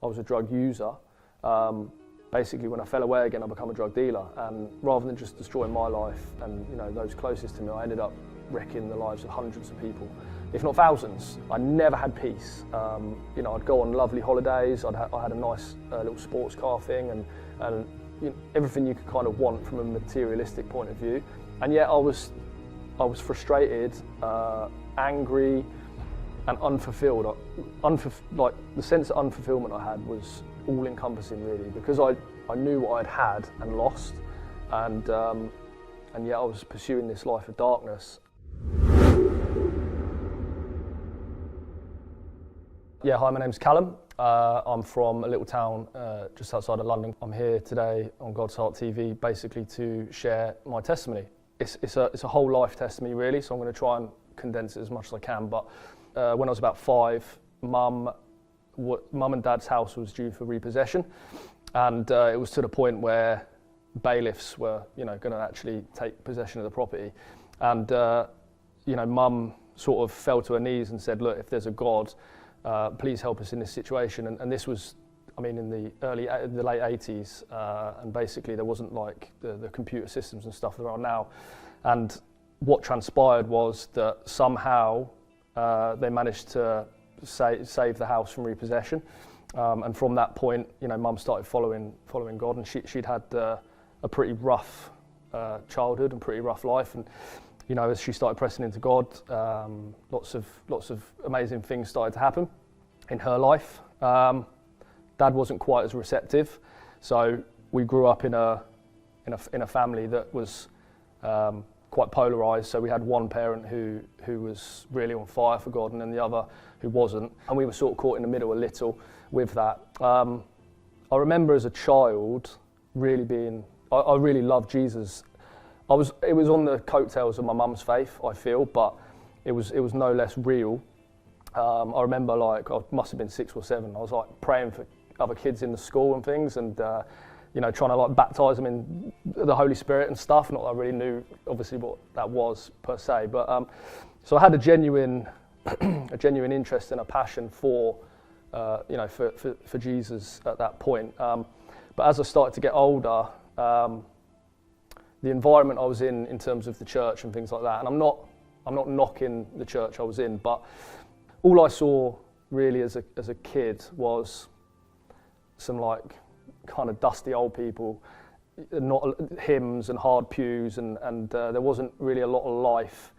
I was a drug user. Basically, when I fell away again, I became a drug dealer. And rather than just destroying my life and those closest to me, I ended up wrecking the lives of hundreds of people, if not thousands. I never had peace. I'd go on lovely holidays. I had a nice little sports car thing, and everything you could kind of want from a materialistic point of view. And yet I was frustrated, angry, and unfulfilled. Like the sense of unfulfillment I had was all-encompassing, really, because I knew what I'd had and lost, and yet I was pursuing this life of darkness. Yeah, hi, my name's Calum. I'm from a little town just outside of London. I'm here today on God's Heart TV, basically to share my testimony. It's a whole life testimony, really, so I'm going to try and condense it as much as I can. But when I was about 5, Mum and Dad's house was due for repossession, and it was to the point where bailiffs were, going to actually take possession of the property. And Mum sort of fell to her knees and said, "Look, if there's a God, please help us in this situation." And this was, in the late 80s, and basically there wasn't like the computer systems and stuff that are now. And what transpired was that somehow they managed to save the house from repossession. And from that point, Mum started following God, and she'd had a pretty rough childhood and pretty rough life. And as she started pressing into God, lots of amazing things started to happen in her life. Dad wasn't quite as receptive, so we grew up in a family that was quite polarised. So we had one parent who was really on fire for God, and then the other who wasn't, and we were sort of caught in the middle a little with that. I remember as a child really I really loved Jesus. It was on the coattails of my mum's faith, I feel, but it was no less real. I remember I must have been 6 or 7. I was praying for other kids in the school and things, and trying to baptise them in the Holy Spirit and stuff. Not that I really knew, obviously, what that was per se, but so I had a genuine interest and a passion for Jesus at that point. But as I started to get older, the environment I was in terms of the church and things like that, and I'm not knocking the church I was in, but all I saw really as a kid was some kind of dusty old people, not hymns and hard pews, and there wasn't really a lot of life.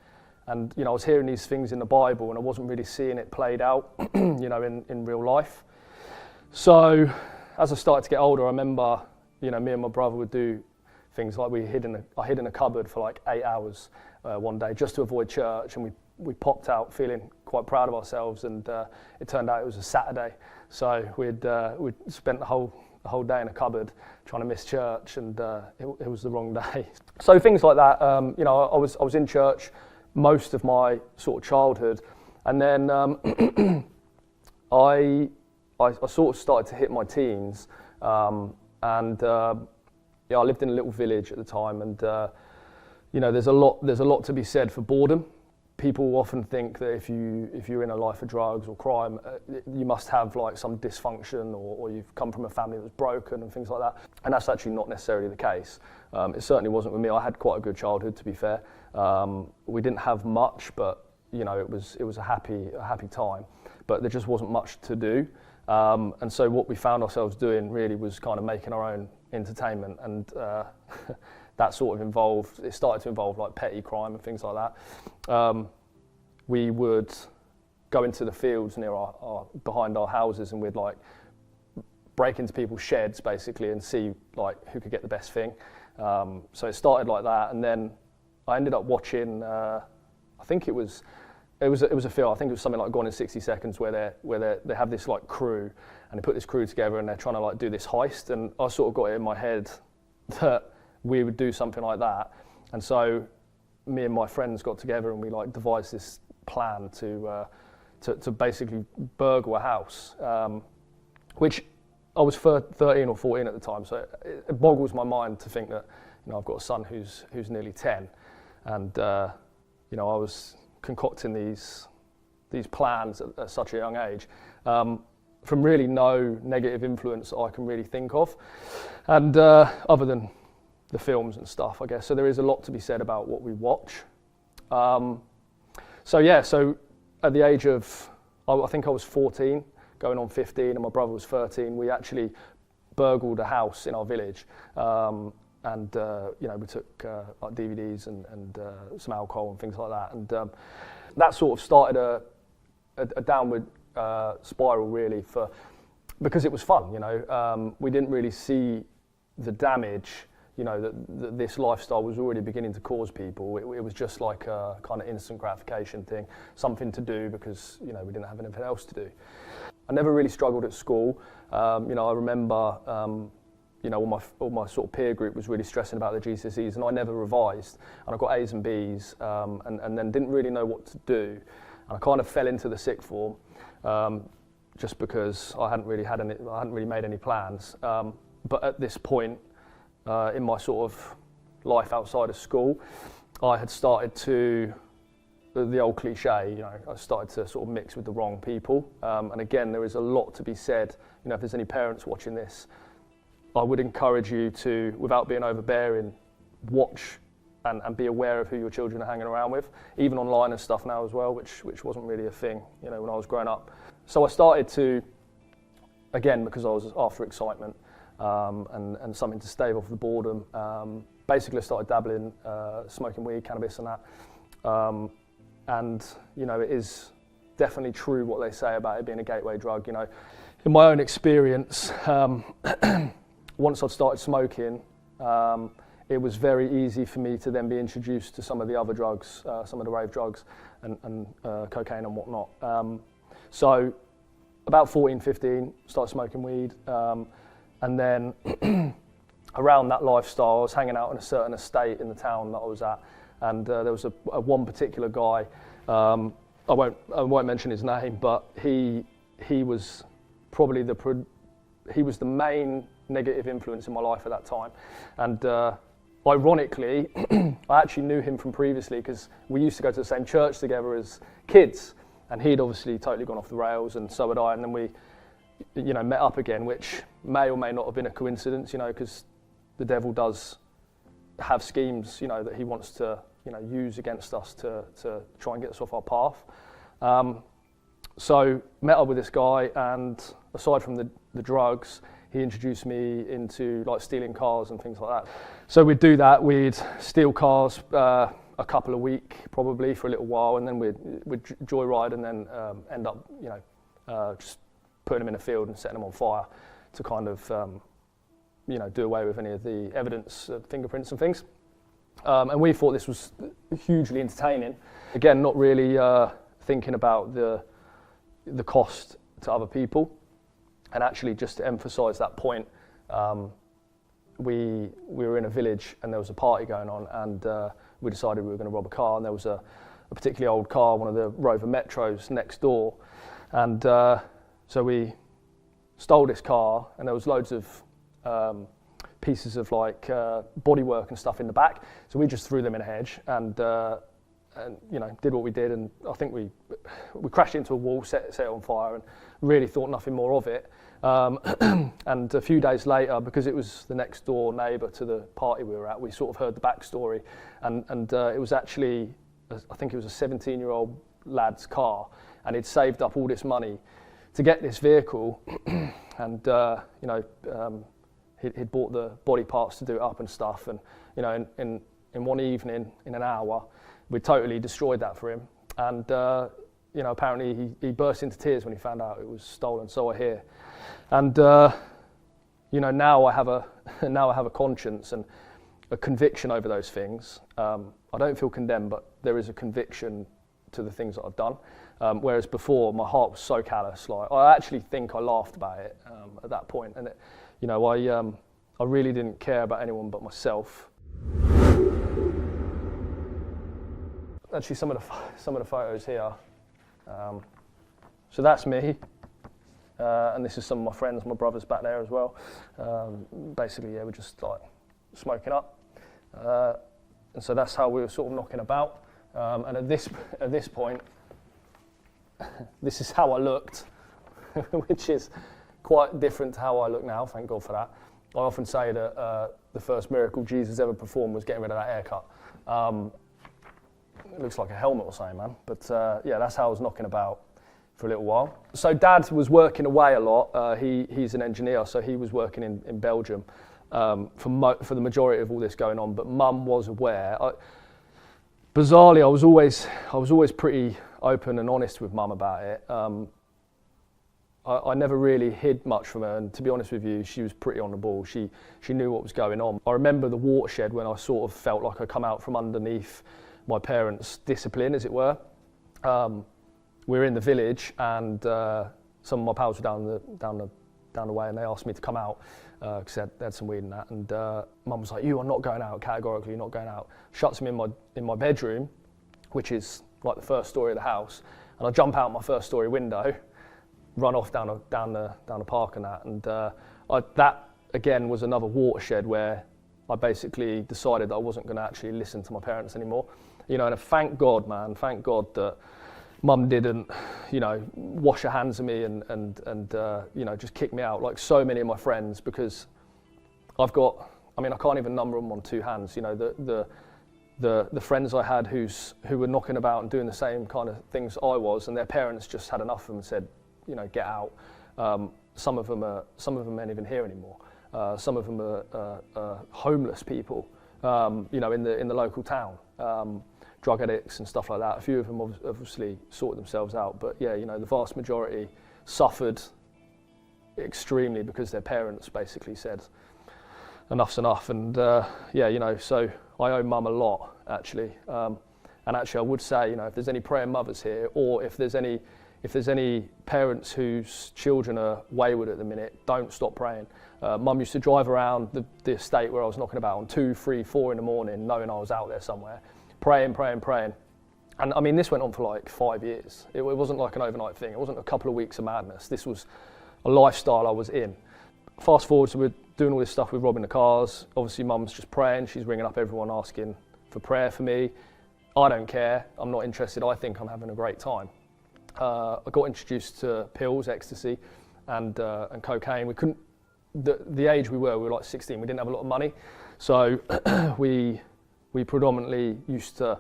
And I was hearing these things in the Bible, and I wasn't really seeing it played out, in real life. So as I started to get older, I remember, me and my brother would do things like I hid in a cupboard for 8 hours one day just to avoid church, and we popped out feeling quite proud of ourselves, and it turned out it was a Saturday, so we'd spent the whole day in a cupboard trying to miss church, and it was the wrong day. So things like that. I was in church most of my sort of childhood, and then I sort of started to hit my teens, and I lived in a little village at the time, and there's a lot to be said for boredom. People often think that if you're in a life of drugs or crime, you must have some dysfunction, or you've come from a family that was broken and things like that. And that's actually not necessarily the case. It certainly wasn't with me. I had quite a good childhood, to be fair. We didn't have much, but it was a happy time. But there just wasn't much to do. And so what we found ourselves doing really was kind of making our own entertainment, and that sort of started to involve petty crime and things like that. We would go into the fields near behind our houses, and we'd break into people's sheds basically and see who could get the best thing. So it started like that, and then I ended up watching. I think it was a film. I think it was something like Gone in 60 Seconds, where they have this crew, and they put this crew together, and they're trying to do this heist. And I sort of got it in my head that we would do something like that. And so me and my friends got together, and we devised this plan to basically burgle a house, which I was 13 or 14 at the time. So it boggles my mind to think that I've got a son who's nearly 10, and I was concocting these plans at such a young age. from really no negative influence that I can really think of, and other than the films and stuff, I guess. So there is a lot to be said about what we watch. So at the age of, I think I was 14, going on 15, and my brother was 13, we actually burgled a house in our village. We took like DVDs and some alcohol and things like that. And that sort of started a downward spiral, really, because it was fun. We didn't really see the damage, that this lifestyle was already beginning to cause people. It was just like a kind of instant gratification thing, something to do because, we didn't have anything else to do. I never really struggled at school. I remember, all my sort of peer group was really stressing about the GCSEs, and I never revised. And I got A's and B's, and then didn't really know what to do. And I kind of fell into the sixth form, just because I hadn't really made any plans. But at this point, in my sort of life outside of school, I had started to, the old cliche, I started to sort of mix with the wrong people. And again, there is a lot to be said. If there's any parents watching this, I would encourage you to, without being overbearing, watch and be aware of who your children are hanging around with, even online and stuff now as well, which wasn't really a thing, when I was growing up. So I started to, again, because I was after excitement, and something to stave off the boredom. Basically, I started dabbling, smoking weed, cannabis, and that. It is definitely true what they say about it being a gateway drug. In my own experience, once I'd started smoking, it was very easy for me to then be introduced to some of the other drugs, some of the rave drugs, and cocaine and whatnot. So about 14, 15, started smoking weed. And then around that lifestyle, I was hanging out in a certain estate in the town that I was at, and there was a one particular guy. I won't mention his name, but he was probably the main negative influence in my life at that time. And ironically, I actually knew him from previously because we used to go to the same church together as kids, and he'd obviously totally gone off the rails, and so had I. And then we, met up again, which may or may not have been a coincidence, because the devil does have schemes, that he wants to, use against us to try and get us off our path. So met up with this guy, and aside from the drugs, he introduced me into like stealing cars and things like that. So we'd do that, we'd steal cars a couple a week probably for a little while, and then we'd joyride and then end up, just putting them in a field and setting them on fire to kind of, do away with any of the evidence, fingerprints and things. And we thought this was hugely entertaining. Again, not really thinking about the cost to other people. And actually, just to emphasise that point, we were in a village and there was a party going on, and we decided we were going to rob a car, and there was a particularly old car, one of the Rover Metros next door, and so we stole this car, and there was loads of pieces of like bodywork and stuff in the back, so we just threw them in a hedge and did what we did, and I think we crashed into a wall, set it on fire, and really thought nothing more of it. And a few days later, because it was the next door neighbour to the party we were at, we sort of heard the backstory, and it was actually, I think it was a 17-year-old lad's car, and he'd saved up all this money to get this vehicle, and he'd bought the body parts to do it up and stuff, and in one evening, in an hour, we totally destroyed that for him, and apparently he burst into tears when he found out it was stolen. So I hear, and now I have a conscience and a conviction over those things. I don't feel condemned, but there is a conviction to the things that I've done. Whereas before, my heart was so callous. Like, I actually think I laughed about it at that point, and I really didn't care about anyone but myself. Actually, some of the photos here. So that's me, and this is some of my friends. My brother's back there as well. Basically, yeah, we're just like smoking up, and so that's how we were sort of knocking about. And at this point, this is how I looked. which is quite different to how I look now, thank God for that. I often say that the first miracle Jesus ever performed was getting rid of that haircut. It looks like a helmet or something, man. But yeah, that's how I was knocking about for a little while. So Dad was working away a lot. He's an engineer, so he was working in Belgium for the majority of all this going on. But Mum was aware. Bizarrely, I was always pretty open and honest with Mum about it. I never really hid much from her, and to be honest with you, she was pretty on the ball. She knew what was going on. I remember the watershed when I sort of felt like I come out from underneath my parents' discipline, as it were. We were in the village, and some of my pals were down the way, and they asked me to come out because they had some weed and that. And Mum was like, "You are not going out, categorically. You're not going out." Shuts me in my bedroom, which is like the first story of the house, and I jump out my first story window, run off down the park and that. And that again was another watershed where I basically decided that I wasn't going to actually listen to my parents anymore. You know, and thank God, man, thank God that Mum didn't, you know, wash her hands of me and you know, just kick me out like so many of my friends, because I've got, I mean, I can't even number them on two hands. You know, the friends I had who were knocking about and doing the same kind of things I was, and their parents just had enough of them and said, you know, get out. Some of them aren't even here anymore. Some of them are homeless people, you know, in the local town, drug addicts and stuff like that. A few of them obviously sorted themselves out, but yeah, you know, the vast majority suffered extremely because their parents basically said, enough's enough. And yeah, you know, so I owe Mum a lot, actually. And actually, I would say, you know, if there's any praying mothers here, or if there's any parents whose children are wayward at the minute, don't stop praying. Mum used to drive around the estate where I was knocking about on 2, 3, 4 in the morning, knowing I was out there somewhere, praying. And I mean, this went on for like 5 years. It wasn't like an overnight thing. It wasn't a couple of weeks of madness. This was a lifestyle I was in. Fast forward, so we're doing all this stuff with robbing the cars. Obviously, Mum's just praying. She's ringing up everyone asking for prayer for me. I don't care. I'm not interested. I think I'm having a great time. I got introduced to pills, ecstasy, and cocaine. We couldn't. The age we were like 16. We didn't have a lot of money, so we predominantly used to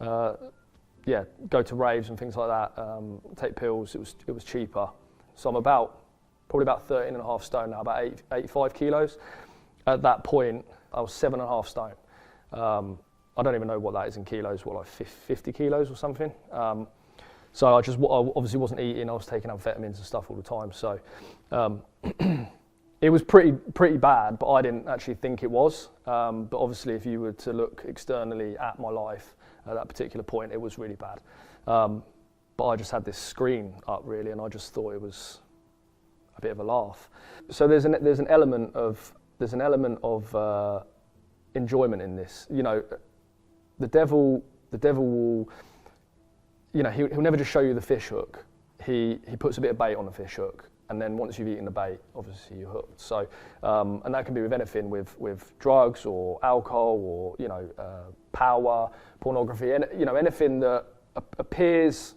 go to raves and things like that. Take pills. It was cheaper. So I'm probably about 13.5 stone now, about 85 kilos. At that point, I was 7.5 stone. I don't even know what that is in kilos. What, like 50 kilos or something? So I obviously wasn't eating. I was taking amphetamines and stuff all the time. So it was pretty bad, but I didn't actually think it was. But obviously, if you were to look externally at my life at that particular point, it was really bad. But I just had this screen up really, and I just thought it was a bit of a laugh. So there's an element of enjoyment in this. You know, the devil will. You know, he'll never just show you the fish hook. He puts a bit of bait on the fish hook, and then once you've eaten the bait, obviously you're hooked. So, and that can be with anything, with drugs or alcohol or, you know, power, pornography, and, you know, anything that appears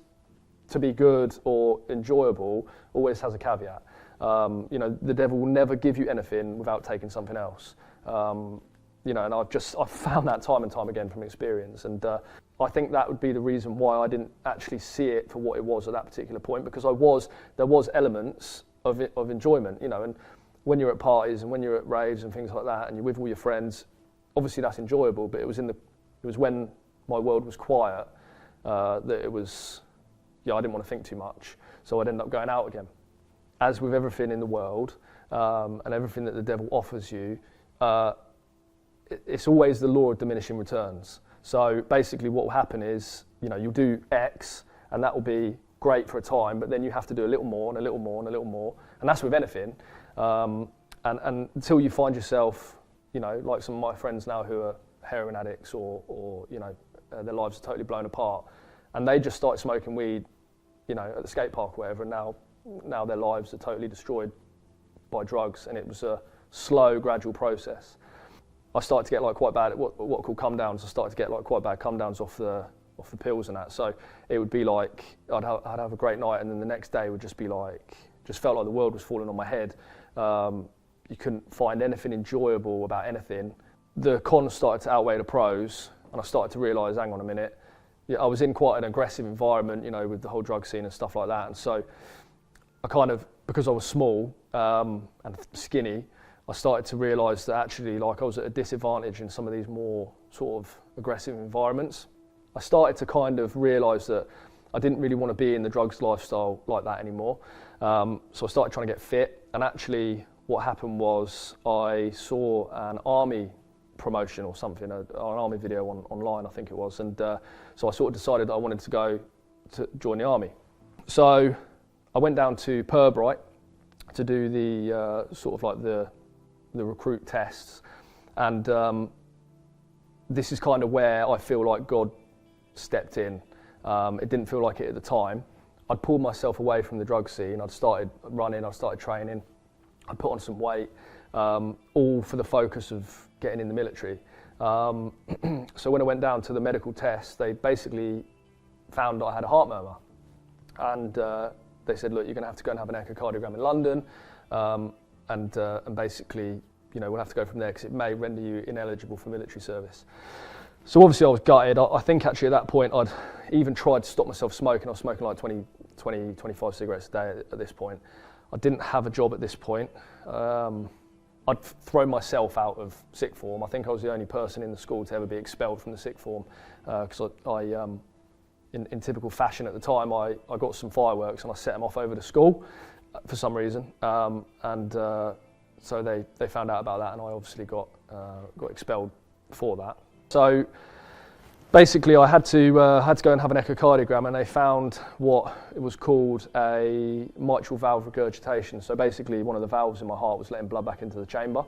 to be good or enjoyable always has a caveat. You know, the devil will never give you anything without taking something else. You know, and I've found that time and time again from experience, and I think that would be the reason why I didn't actually see it for what it was at that particular point, because there was elements of enjoyment, you know, and when you're at parties and when you're at raves and things like that, and you're with all your friends, obviously that's enjoyable, but it was when my world was quiet that it was, I didn't want to think too much, so I'd end up going out again. As with everything in the world and everything that the devil offers you, it's always the law of diminishing returns. So basically what will happen is, you know, you'll do X and that will be great for a time, but then you have to do a little more and a little more and a little more. And that's with anything. And until you find yourself, you know, like some of my friends now who are heroin addicts or you know, their lives are totally blown apart. And they just started smoking weed, you know, at the skate park or whatever, and now their lives are totally destroyed by drugs. And it was a slow, gradual process. I started to get like quite bad, what are called come downs. I started to get like quite bad come downs off the pills and that. So it would be like I'd have a great night, and then the next day would just be like just felt like the world was falling on my head. You couldn't find anything enjoyable about anything. The cons started to outweigh the pros, and I started to realise, hang on a minute, I was in quite an aggressive environment, with the whole drug scene and stuff like that. And so I kind of, because I was small and skinny, I started to realise that actually, like, I was at a disadvantage in some of these more sort of aggressive environments. I started to kind of realise that I didn't really want to be in the drugs lifestyle like that anymore. So I started trying to get fit, and actually what happened was I saw an army promotion or something, an army video online, I think it was, and so I sort of decided that I wanted to go to join the army. So I went down to Pirbright to do the sort of like the recruit tests, and this is kind of where I feel like God stepped in. It didn't feel like it at the time. I'd pulled myself away from the drug scene. I'd started running, I started training, I put on some weight, all for the focus of getting in the military. So when I went down to the medical test, they basically found that I had a heart murmur. And they said, look, you're going to have to go and have an echocardiogram in London, and basically, we'll have to go from there because it may render you ineligible for military service. So obviously I was gutted. I think actually at that point I'd even tried to stop myself smoking. I was smoking like 25 cigarettes a day at this point. I didn't have a job at this point. I'd thrown myself out of sixth form. I think I was the only person in the school to ever be expelled from the sixth form because in typical fashion at the time, I got some fireworks and I set them off over the school for some reason. So they found out about that, and I obviously got expelled for that. So basically I had to go and have an echocardiogram, and they found what it was called a mitral valve regurgitation. So basically one of the valves in my heart was letting blood back into the chamber,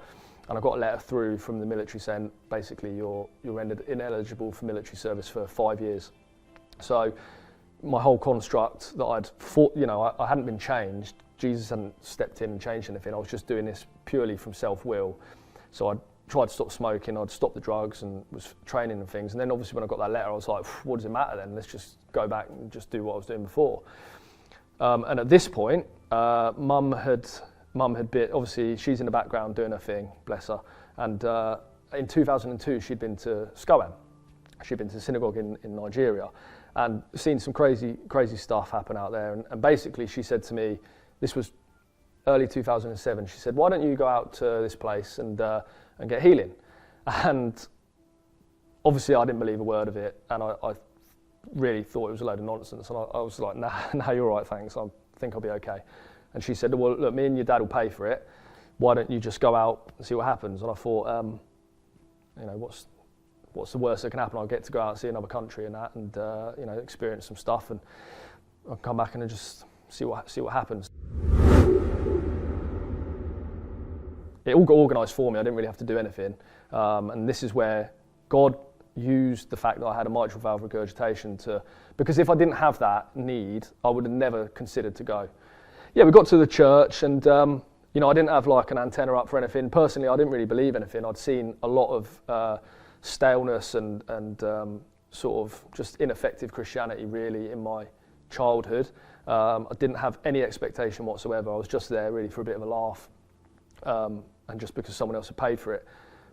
and I got a letter through from the military saying basically you're rendered ineligible for military service for 5 years. So my whole construct that I'd thought, I hadn't been changed. Jesus hadn't stepped in and changed anything. I was just doing this purely from self-will. So I tried to stop smoking, I'd stopped the drugs and was training and things. And then obviously when I got that letter, I was like, what does it matter then? Let's just go back and just do what I was doing before. And at this point, mum had been, obviously she's in the background doing her thing, bless her. And in 2002, she'd been to Skoan. She'd been to the synagogue in Nigeria and seen some crazy stuff happen out there. And basically she said to me, this was early 2007, she said, why don't you go out to this place and get healing? And obviously I didn't believe a word of it, and I really thought it was a load of nonsense, and I was like, nah, you're all right, thanks, I think I'll be okay. And she said, well, look, me and your dad will pay for it, why don't you just go out and see what happens? And I thought, what's the worst that can happen? I'll get to go out and see another country and that, and experience some stuff, and I'll come back and just see what happens. It all got organised for me. I didn't really have to do anything. And this is where God used the fact that I had a mitral valve regurgitation because if I didn't have that need, I would have never considered to go. Yeah, we got to the church, and I didn't have like an antenna up for anything. Personally, I didn't really believe anything. I'd seen a lot of staleness and sort of just ineffective Christianity really in my childhood. I didn't have any expectation whatsoever. I was just there really for a bit of a laugh. And just because someone else had paid for it.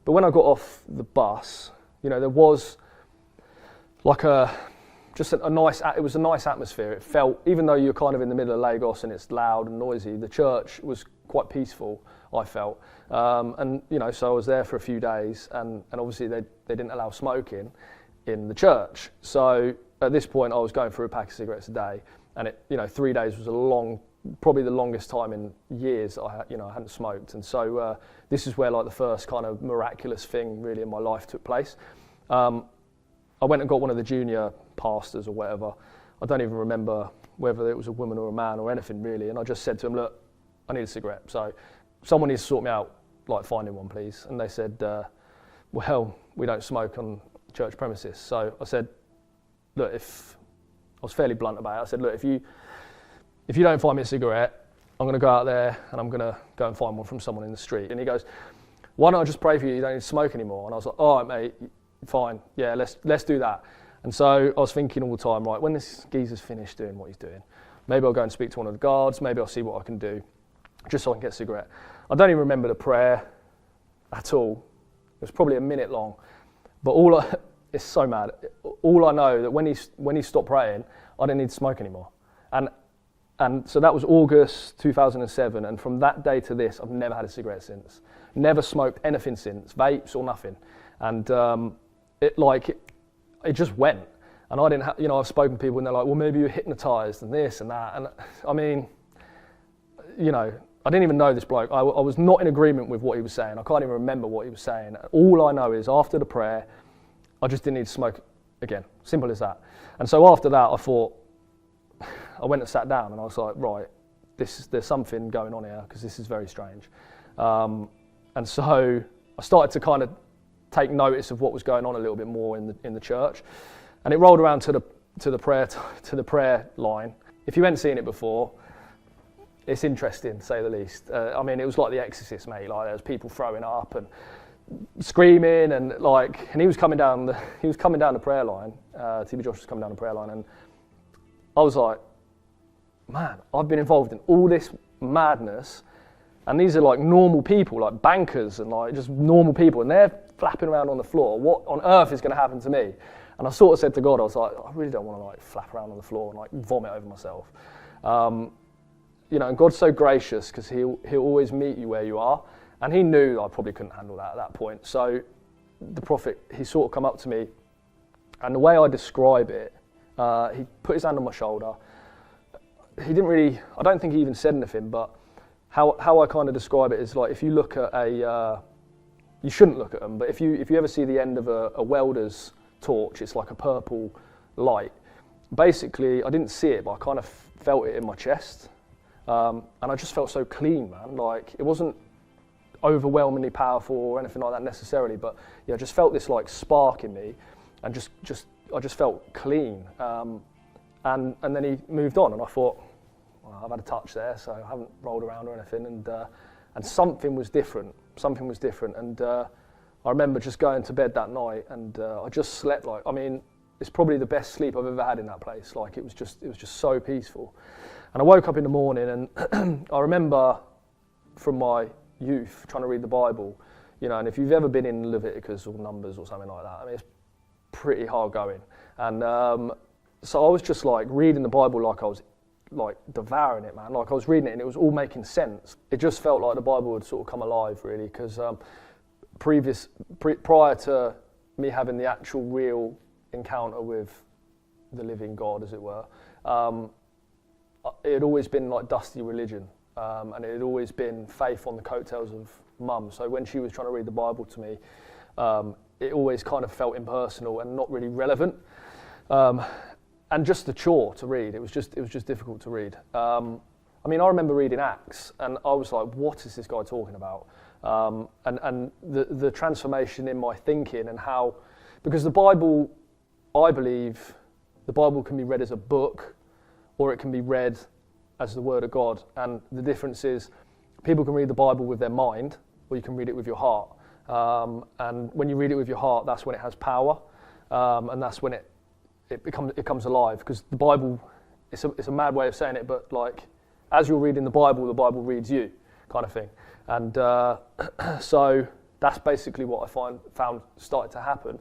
But when I got off the bus, there was like it was a nice atmosphere. It felt, even though you're kind of in the middle of Lagos and it's loud and noisy, the church was quite peaceful, I felt. So I was there for a few days, and obviously they didn't allow smoking in the church. So at this point I was going through a pack of cigarettes a day, and 3 days was probably the longest time in years I hadn't smoked. And so this is where like the first kind of miraculous thing really in my life took place. I went and got one of the junior pastors or whatever. I don't even remember whether it was a woman or a man or anything really. And I just said to him, look, I need a cigarette. So someone needs to sort me out, like finding one please. And they said, well, we don't smoke on church premises. So I said, look, I was fairly blunt about it. I said, look, if you don't find me a cigarette, I'm going to go out there and I'm going to go and find one from someone in the street. And he goes, why don't I just pray for you? You don't need to smoke anymore. And I was like, all right, mate, fine. Yeah, let's do that. And so I was thinking all the time, right, when this geezer's finished doing what he's doing, maybe I'll go and speak to one of the guards, maybe I'll see what I can do, just so I can get a cigarette. I don't even remember the prayer at all. It was probably a minute long, but it's so mad. All I know that when he stopped praying, I didn't need to smoke anymore. And so that was August 2007, and from that day to this, I've never had a cigarette since. Never smoked anything since, vapes or nothing. And it just went. And I didn't have, I've spoken to people and they're like, well, maybe you're hypnotized and this and that. And I mean, I didn't even know this bloke. I was not in agreement with what he was saying. I can't even remember what he was saying. All I know is after the prayer, I just didn't need to smoke again. Simple as that. And so after that, I went and sat down and I was like, right, there's something going on here because this is very strange. And so I started to kind of take notice of what was going on a little bit more in the church. And it rolled around to the prayer line. If you hadn't seen it before, it's interesting, to say the least. I mean, it was like The Exorcist, mate. Like there was people throwing up and screaming, and he was coming down the prayer line. TB Josh was coming down the prayer line, and I was like, man, I've been involved in all this madness, and these are like normal people, like bankers and like just normal people, and they're flapping around on the floor. What on earth is going to happen to me? And I sort of said to God, I was like, I really don't want to like flap around on the floor and like vomit over myself. And God's so gracious because he'll always meet you where you are. And he knew I probably couldn't handle that at that point. So the prophet, he sort of come up to me, and the way I describe it, he put his hand on my shoulder. He didn't really, I don't think he even said anything, but how I kind of describe it is like if you look at you shouldn't look at them, but if you ever see the end of a welder's torch, it's like a purple light. Basically, I didn't see it, but I kind of felt it in my chest. And I just felt so clean, man. Like it wasn't overwhelmingly powerful or anything like that necessarily, but yeah, I just felt this like spark in me, and I just felt clean. And then he moved on, and I thought, well, I've had a touch there, so I haven't rolled around or anything, and something was different. And I remember just going to bed that night, and I just slept it's probably the best sleep I've ever had in that place. Like it was just so peaceful. And I woke up in the morning, and I remember from my youth trying to read the Bible, and if you've ever been in Leviticus or Numbers or something like that, I mean, it's pretty hard going. And so I was just like reading the Bible like I was like devouring it, man. Like I was reading it and it was all making sense. It just felt like the Bible had sort of come alive, really, because prior to me having the actual real encounter with the living God, as it were, it had always been like dusty religion, and it had always been faith on the coattails of mum. So when she was trying to read the Bible to me, it always kind of felt impersonal and not really relevant, and just a chore to read. It was just difficult to read. I mean, I remember reading Acts, and I was like, "What is this guy talking about?" And the transformation in my thinking and how, because the Bible, I believe, the Bible can be read as a book, or it can be read as the Word of God. And the difference is, people can read the Bible with their mind, or you can read it with your heart. And when you read it with your heart, that's when it has power, and that's when it comes alive. Because the Bible, it's a mad way of saying it, but like as you're reading the Bible reads you, kind of thing. And so that's basically what I found started to happen.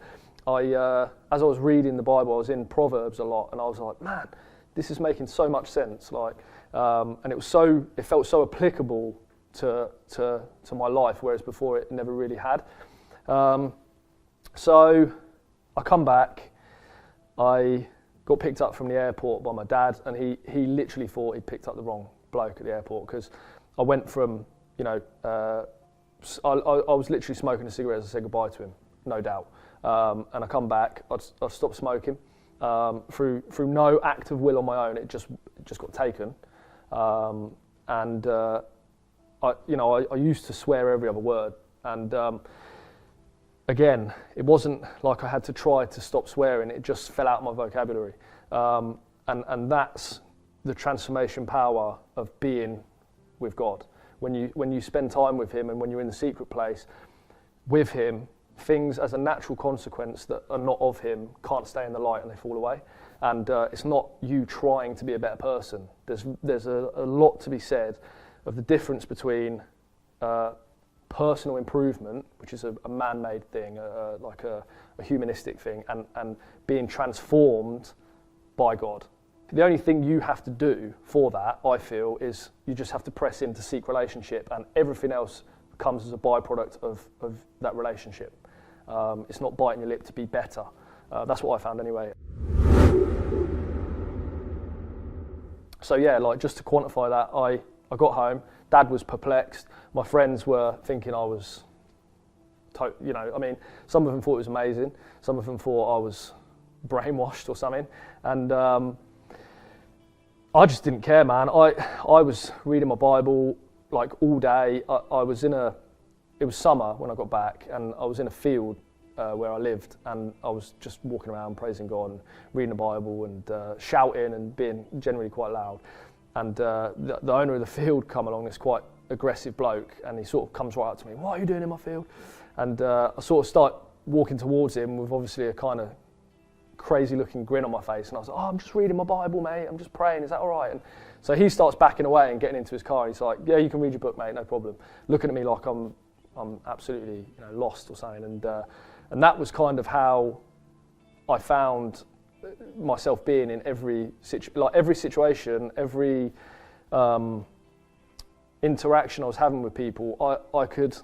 As I was reading the Bible, I was in Proverbs a lot, and I was like, man, this is making so much sense. Like, and it felt so applicable to my life, whereas before it never really had. So I come back. I got picked up from the airport by my dad, and he literally thought he'd picked up the wrong bloke at the airport, because I went from, I was literally smoking a cigarette as I said goodbye to him, no doubt. And I come back, I stopped smoking through no act of will on my own. It just got taken, and I used to swear every other word, and again, it wasn't like I had to try to stop swearing. It just fell out of my vocabulary, and that's the transformation power of being with God. When you spend time with Him, and when you're in the secret place with Him, things as a natural consequence that are not of Him can't stay in the light, and they fall away. And it's not you trying to be a better person. There's a lot to be said of the difference between personal improvement, which is a man-made thing, like a humanistic thing, and being transformed by God. The only thing you have to do for that, I feel, is you just have to press in to seek relationship, and everything else comes as a byproduct of that relationship. It's not biting your lip to be better. That's what I found anyway. So yeah, like just to quantify that, I got home, Dad was perplexed, my friends were thinking I was, some of them thought it was amazing, some of them thought I was brainwashed or something, and I just didn't care, man. I was reading my Bible like all day. It was summer when I got back, and I was in a field where I lived, and I was just walking around praising God and reading the Bible and shouting and being generally quite loud. And the owner of the field come along, this quite aggressive bloke, and he sort of comes right up to me, "What are you doing in my field?" And I sort of start walking towards him with obviously a kind of crazy looking grin on my face, and I was like, "Oh, I'm just reading my Bible, mate, I'm just praying, is that all right?" And so he starts backing away and getting into his car. He's like, "Yeah, you can read your book, mate, no problem." Looking at me like I'm absolutely lost or something, and that was kind of how I found myself being in every situation, every interaction I was having with people. I could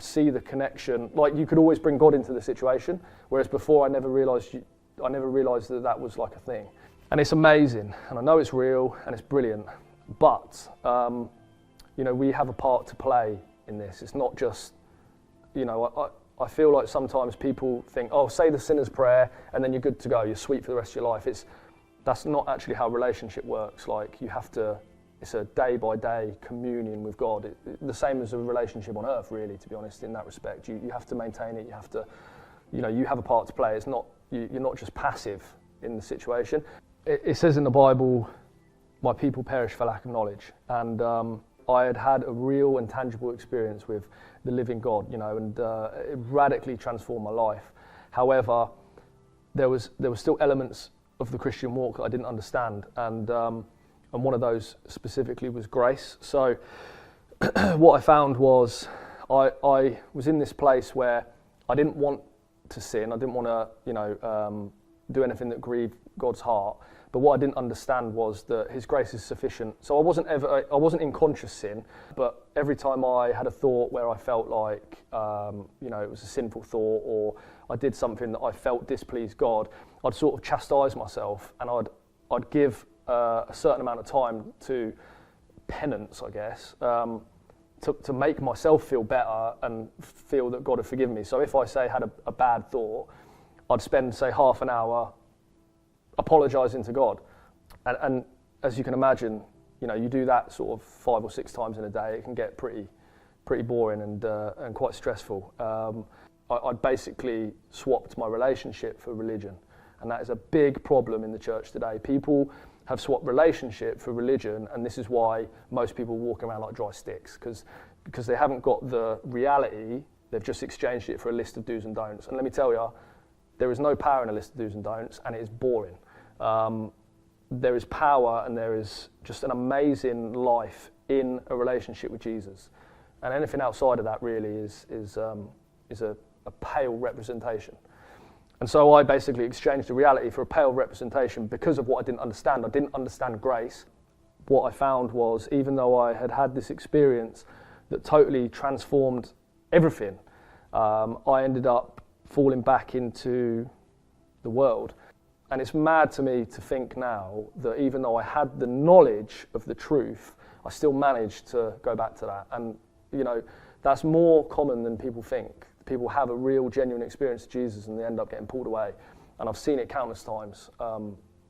see the connection. Like, you could always bring God into the situation, whereas before I never realised that was like a thing. And it's amazing, and I know it's real and it's brilliant, but we have a part to play in this. It's not just, I feel like sometimes people think, oh, say the sinner's prayer and then you're good to go, you're sweet for the rest of your life. That's not actually how relationship works. Like, it's a day by day communion with God. The same as a relationship on earth, really, to be honest, in that respect. You have to maintain it, you have to, you have a part to play. It's not, you're not just passive in the situation. It says in the Bible, my people perish for lack of knowledge. And I had a real and tangible experience with the living God, and it radically transformed my life. However, there was still elements of the Christian walk that I didn't understand, and one of those specifically was grace. So what I found was I was in this place where I didn't want to sin. I didn't want to, do anything that grieved God's heart. But what I didn't understand was that His grace is sufficient. So I wasn't in conscious sin, but every time I had a thought where I felt like, it was a sinful thought, or I did something that I felt displeased God, I'd sort of chastise myself, and I'd give a certain amount of time to penance, I guess, to make myself feel better and feel that God had forgiven me. So if I had a bad thought, I'd spend, say, half an hour apologising to God. And as you can imagine, you do that sort of 5 or 6 times in a day, it can get pretty boring and quite stressful. I'd basically swapped my relationship for religion. And that is a big problem in the church today. People have swapped relationship for religion, and this is why most people walk around like dry sticks, because they haven't got the reality, they've just exchanged it for a list of do's and don'ts. And let me tell you, there is no power in a list of do's and don'ts, and it is boring. There is power, and there is just an amazing life in a relationship with Jesus. And anything outside of that really is a pale representation. And so I basically exchanged the reality for a pale representation because of what I didn't understand. I didn't understand grace. What I found was, even though I had this experience that totally transformed everything, I ended up falling back into the world. And it's mad to me to think now that even though I had the knowledge of the truth, I still managed to go back to that. And, that's more common than people think. People have a real, genuine experience of Jesus and they end up getting pulled away. And I've seen it countless times.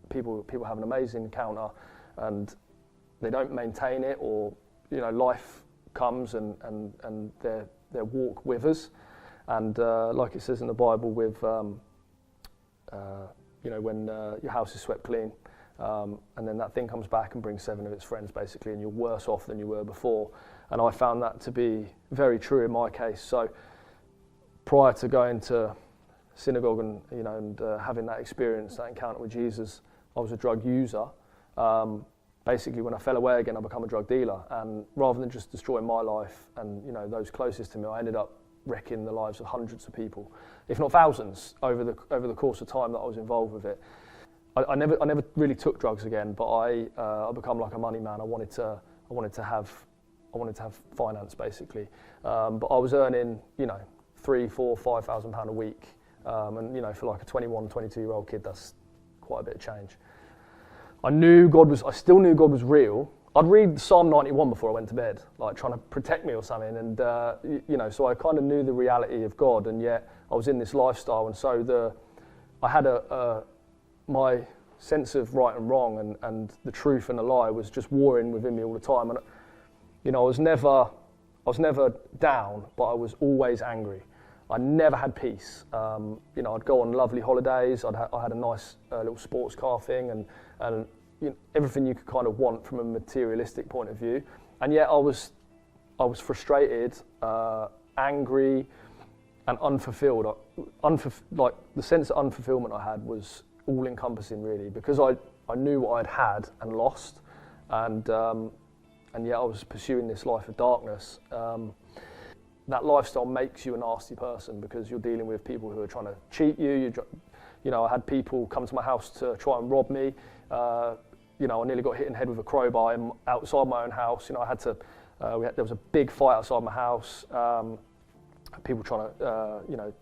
People have an amazing encounter and they don't maintain it, or, life comes and their walk withers. And like it says in the Bible with, when your house is swept clean, and then that thing comes back and brings 7 of its friends, basically, and you're worse off than you were before. And I found that to be very true in my case. So prior to going to synagogue and having that experience, that encounter with Jesus, I was a drug user. Basically, when I fell away again, I became a drug dealer. And rather than just destroying my life and those closest to me, I ended up wrecking the lives of hundreds of people, if not thousands, over the course of time that I was involved with it. I never really took drugs again, but I become like a money man. I wanted to have finance basically, but I was earning £3,000, £4,000, £5,000 a week, and for like a 21, 22-year-old kid, that's quite a bit of change. I still knew God was real. I'd read Psalm 91 before I went to bed, like trying to protect me or something, and so I kind of knew the reality of God, and yet I was in this lifestyle, and so I had my sense of right and wrong and the truth and the lie was just warring within me all the time, and I was never down, but I was always angry. I never had peace. I'd go on lovely holidays. I had a nice little sports car thing, and everything you could kind of want from a materialistic point of view, and yet I was frustrated, angry, and unfulfilled. Like the sense of unfulfillment I had was all-encompassing, really, because I knew what I'd had and lost, and yet I was pursuing this life of darkness. That lifestyle makes you a nasty person because you're dealing with people who are trying to cheat you. I had people come to my house to try and rob me. I nearly got hit in the head with a crowbar outside my own house. There was a big fight outside my house. People trying to,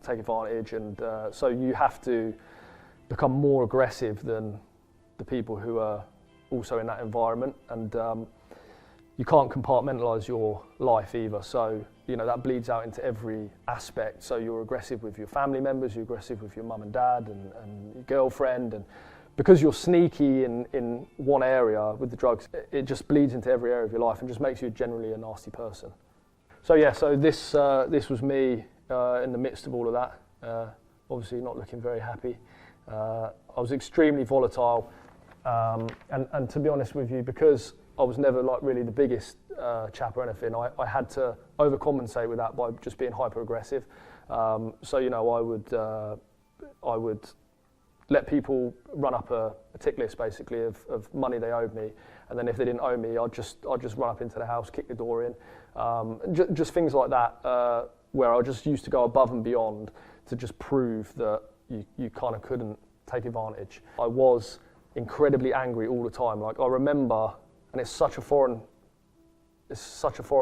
take advantage, and so you have to become more aggressive than the people who are also in that environment, and you can't compartmentalise your life either. So that bleeds out into every aspect. So you're aggressive with your family members, you're aggressive with your mum and dad and your girlfriend, and because you're sneaky in one area with the drugs, it just bleeds into every area of your life and just makes you generally a nasty person. So this was me in the midst of all of that. Obviously not looking very happy. I was extremely volatile, and to be honest with you, because I was never like really the biggest chap or anything, I had to overcompensate with that by just being hyper aggressive. I would let people run up a tick list basically of money they owed me, and then if they didn't owe me, I'd just run up into the house, kick the door in, just things like that, where I just used to go above and beyond to just prove that you kind of couldn't take advantage. I was incredibly angry all the time. Like I remember, and it's such a foreign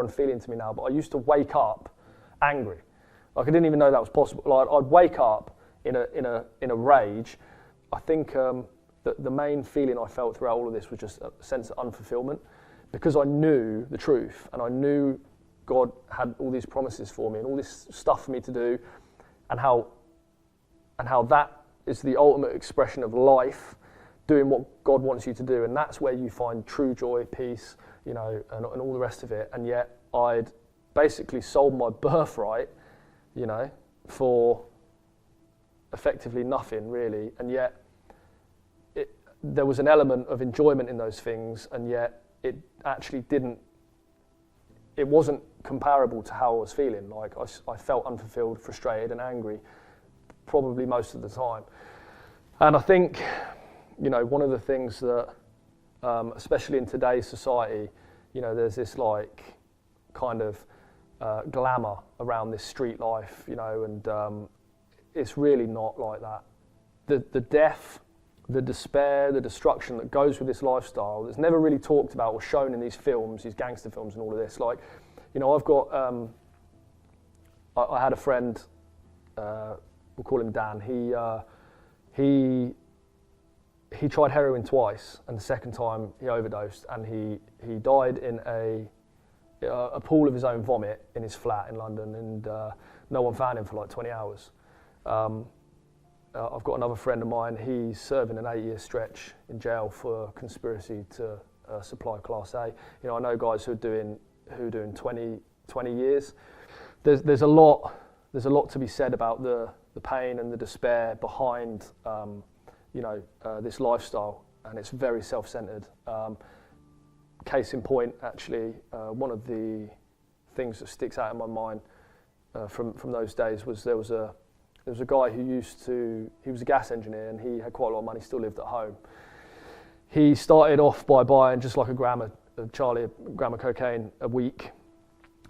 feeling to me now, but I used to wake up angry. Like I didn't even know that was possible. Like I'd wake up in a rage. I think that the main feeling I felt throughout all of this was just a sense of unfulfillment, because I knew the truth and I knew God had all these promises for me and all this stuff for me to do, and how that is the ultimate expression of life, doing what God wants you to do, and that's where you find true joy, peace, and all the rest of it. And yet I'd basically sold my birthright, for effectively nothing really, and yet there was an element of enjoyment in those things, and yet it actually wasn't comparable to how I was feeling. Like I felt unfulfilled, frustrated and angry probably most of the time. And I think, one of the things that, especially in today's society, there's this like kind of glamour around this street life, and it's really not like that. The death, the despair, the destruction that goes with this lifestyle that's never really talked about or shown in these films, these gangster films and all of this. Like, I've got, I had a friend, we'll call him Dan. He tried heroin twice, and the second time he overdosed, and he died in a pool of his own vomit in his flat in London, and no one found him for like 20 hours. I've got another friend of mine, he's serving an 8-year stretch in jail for conspiracy to supply Class A. I know guys who are doing 20 years. There's a lot to be said about the pain and the despair behind this lifestyle, and it's very self-centered. Case in point, actually, one of the things that sticks out in my mind from those days was there was a there was a guy who he was a gas engineer and he had quite a lot of money, still lived at home. He started off by buying just like a gram of cocaine a week,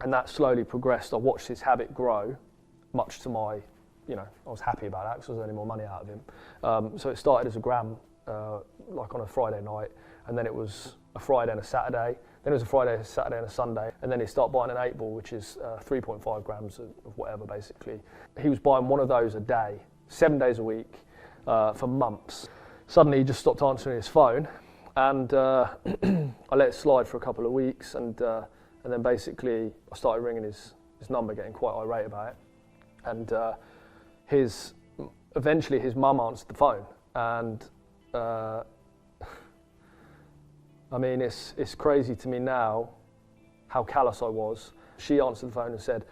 and that slowly progressed. I watched his habit grow, much to my, I was happy about that because I was earning more money out of him. So it started as a gram, like on a Friday night, and then it was a Friday and a Saturday, then it was a Friday, a Saturday and a Sunday, and then he started buying an 8-ball, which is 3.5 grams of whatever basically. He was buying one of those a day, 7 days a week, for months. Suddenly he just stopped answering his phone, and I let it slide for a couple of weeks, and then basically I started ringing his number, getting quite irate about it, and eventually his mum answered the phone, and I mean, it's crazy to me now how callous I was. She answered the phone and said,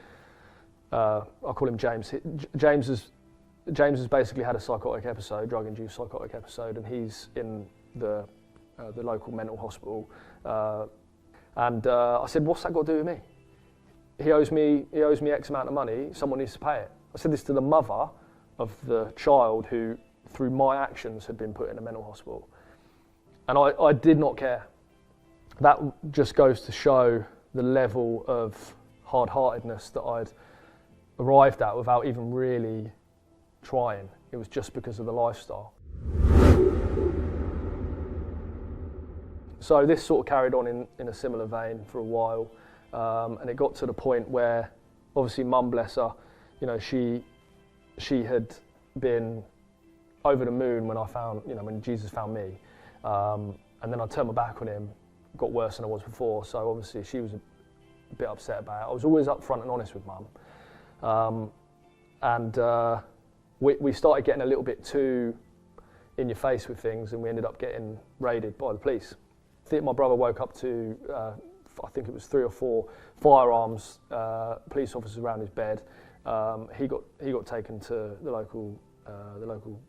I'll call him James. James has basically had a psychotic episode, drug-induced psychotic episode, and he's in the local mental hospital. And I said, what's that got to do with me? He owes me X amount of money, someone needs to pay it. I said this to the mother of the child who, through my actions, had been put in a mental hospital. And I did not care. That just goes to show the level of hard-heartedness that I'd arrived at without even really trying. It was just because of the lifestyle. So this sort of carried on in a similar vein for a while, and it got to the point where, obviously, Mum, bless her, she had been over the moon when Jesus found me, and then I turned my back on him, got worse than I was before. So obviously she was a bit upset about it. I was always upfront and honest with Mum, and we started getting a little bit too in your face with things, and we ended up getting raided by the police. I think my brother woke up to, I think it was 3 or 4 firearms, police officers around his bed. He got taken to the local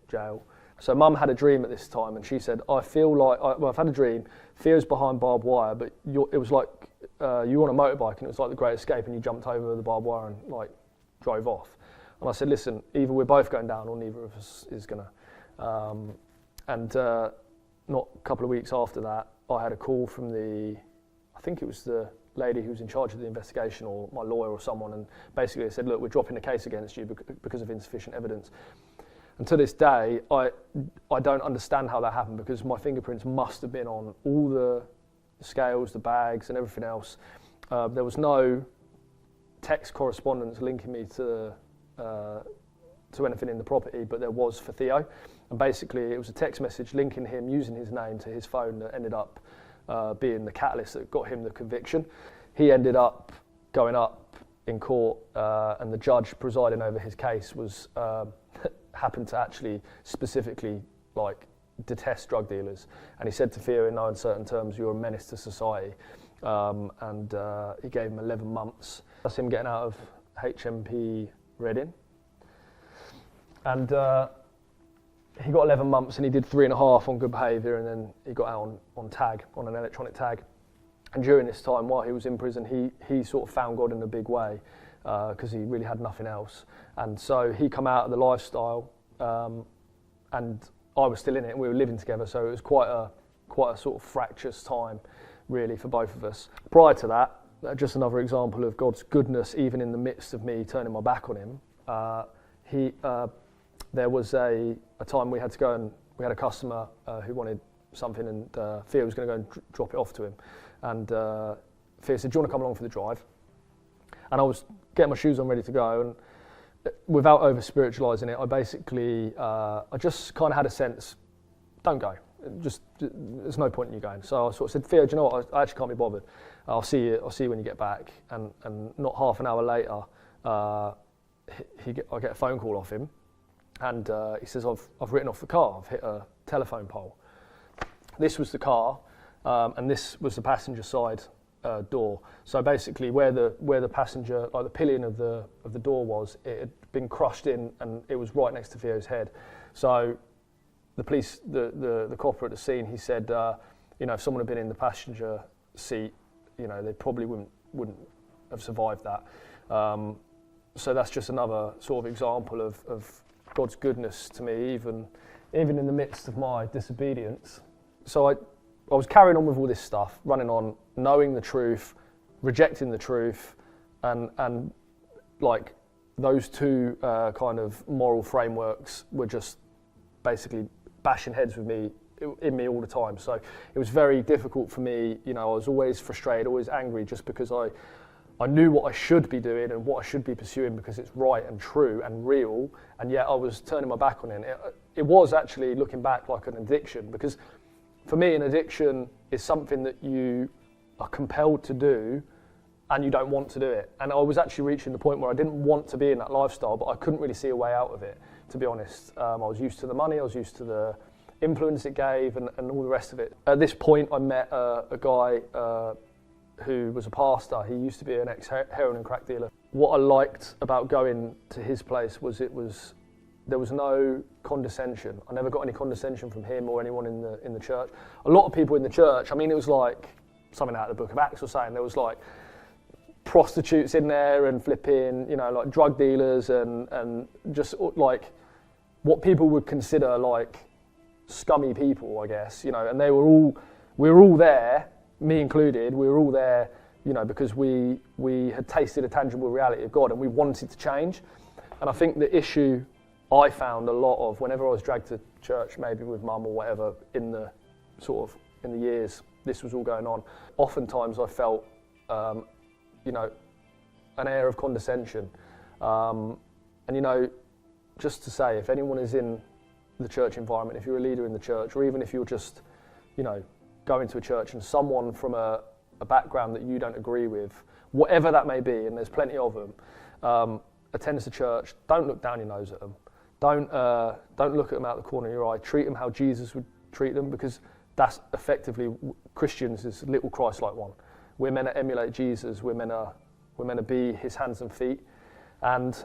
jail. So Mum had a dream at this time, and she said, I feel like, I've had a dream, Theo's behind barbed wire, but it was like you were on a motorbike and it was like the Great Escape and you jumped over the barbed wire and like drove off. And I said, listen, either we're both going down or neither of us is gonna. Not a couple of weeks after that, I had a call from I think it was the lady who was in charge of the investigation, or my lawyer or someone, and basically they said, look, we're dropping the case against you because of insufficient evidence. And to this day, I don't understand how that happened, because my fingerprints must have been on all the scales, the bags and everything else. There was no text correspondence linking me to anything in the property, but there was for Theo. And basically it was a text message linking him using his name to his phone that ended up being the catalyst that got him the conviction. He ended up going up in court, and the judge presiding over his case was happened to actually specifically detest drug dealers, and he said to Theo in no uncertain terms, "You're a menace to society," and he gave him 11 months. That's him getting out of HMP Reading, and he got 11 months, and he did 3.5 on good behaviour, and then he got out on tag, on an electronic tag. And during this time, while he was in prison, he sort of found God in a big way, because he really had nothing else. And so he come out of the lifestyle, and I was still in it, and we were living together, so it was quite a sort of fractious time, really, for both of us. Prior to that, just another example of God's goodness, even in the midst of me turning my back on him. There was a time we had to go, and we had a customer who wanted something, and Theo was going to go and drop it off to him. And Theo said, "Do you want to come along for the drive?" And I was getting my shoes on, ready to go, and without over-spiritualising it, I basically, I just kind of had a sense, don't go. There's no point in you going. So I sort of said, "Theo, do you know what? I actually can't be bothered. I'll see you when you get back." And not half an hour later, I get a phone call off him, and he says, I've written off the car. I've hit a telephone pole. This was the car, and this was the passenger side door. So basically, where the passenger, like the pillion of the door was, it had been crushed in, and it was right next to Theo's head. So the police, the copper at the scene, he said, if someone had been in the passenger seat, they probably wouldn't have survived that. so that's just another sort of example of God's goodness to me, even in the midst of my disobedience. So I was carrying on with all this stuff, running on, knowing the truth, rejecting the truth, and like those two kind of moral frameworks were just basically bashing heads with me in me all the time. So it was very difficult for me. You know, I was always frustrated, always angry, just because I knew what I should be doing and what I should be pursuing because it's right and true and real, and yet I was turning my back on it. It was actually, looking back, like an addiction, because for me an addiction is something that you are compelled to do and you don't want to do it. And I was actually reaching the point where I didn't want to be in that lifestyle, but I couldn't really see a way out of it, to be honest. I was used to the money, I was used to the influence it gave and all the rest of it. At this point I met a guy who was a pastor. He used to be an ex-heroin and crack dealer. What I liked about going to his place was there was no condescension. I never got any condescension from him or anyone in the church. A lot of people in the church, I mean, it was like something out of the book of Acts was saying. There was like prostitutes in there and flipping, you know, like drug dealers and just like what people would consider like scummy people, I guess, you know, and we were all there, me included, we were all there, you know, because we had tasted a tangible reality of God and we wanted to change. And I think the issue I found a lot of whenever I was dragged to church, maybe with mum or whatever, in the years this was all going on, oftentimes I felt, you know, an air of condescension. And, you know, just to say, if anyone is in the church environment, if you're a leader in the church, or even if you're just, you know, going to a church and someone from a background that you don't agree with, whatever that may be, and there's plenty of them, attends the church, don't look down your nose at them. Don't look at them out the corner of your eye. Treat them how Jesus would treat them, because that's effectively Christians is little Christ-like one. We're meant to emulate Jesus. We're meant to be his hands and feet. And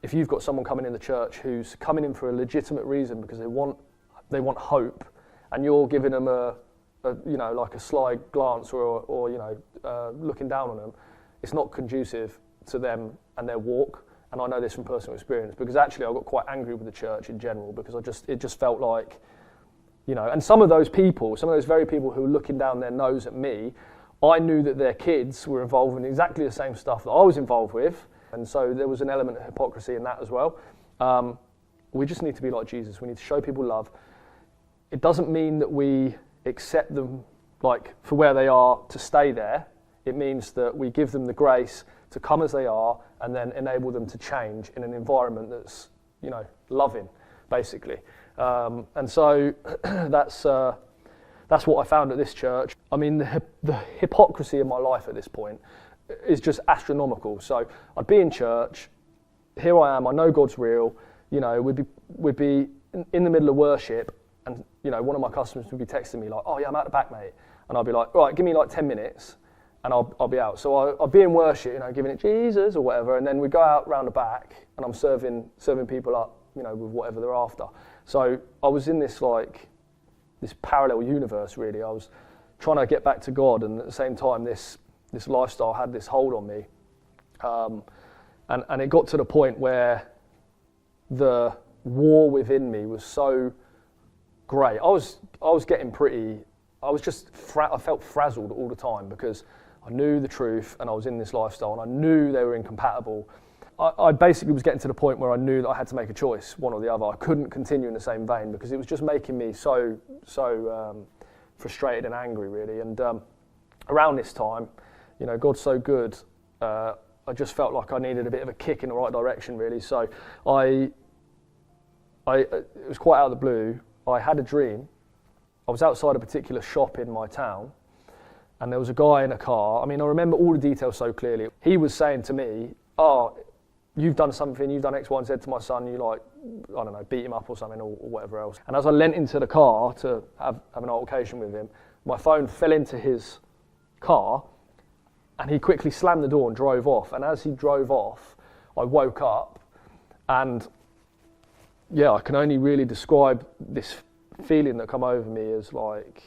if you've got someone coming in the church who's coming in for a legitimate reason because they want hope, and you're giving them a you know, like a sly glance or you know, looking down on them, it's not conducive to them and their walk. And I know this from personal experience, because actually I got quite angry with the church in general, because it just felt like, you know, and some of those very people who were looking down their nose at me, I knew that their kids were involved in exactly the same stuff that I was involved with, and so there was an element of hypocrisy in that as well. We just need to be like Jesus. We need to show people love. It doesn't mean that we accept them like for where they are to stay there. It means that we give them the grace to come as they are and then enable them to change in an environment that's, you know, loving, basically. And so that's what I found at this church. I mean, the hypocrisy in my life at this point is just astronomical. So I'd be in church, here I am, I know God's real, you know, we'd be in the middle of worship, and, you know, one of my customers would be texting me like, oh yeah, I'm out the back, mate. And I'd be like, all right, give me like 10 minutes and I'll be out. So I'll be in worship, you know, giving it Jesus or whatever, and then we go out round the back and I'm serving people up, you know, with whatever they're after. So I was in this parallel universe, really. I was trying to get back to God, and at the same time this lifestyle had this hold on me. And it got to the point where the war within me was so great. I was getting I felt frazzled all the time, because I knew the truth and I was in this lifestyle and I knew they were incompatible. I basically was getting to the point where I knew that I had to make a choice, one or the other. I couldn't continue in the same vein, because it was just making me so frustrated and angry, really. And around this time, you know, God's so good, I just felt like I needed a bit of a kick in the right direction, really. So it was quite out of the blue. I had a dream. I was outside a particular shop in my town, and there was a guy in a car. I mean, I remember all the details so clearly. He was saying to me, oh, you've done something, you've done X, Y, and Z to my son, you like, I don't know, beat him up or something, or whatever else. And as I leant into the car to have an altercation with him, my phone fell into his car, and he quickly slammed the door and drove off. And as he drove off, I woke up, and yeah, I can only really describe this feeling that come over me as like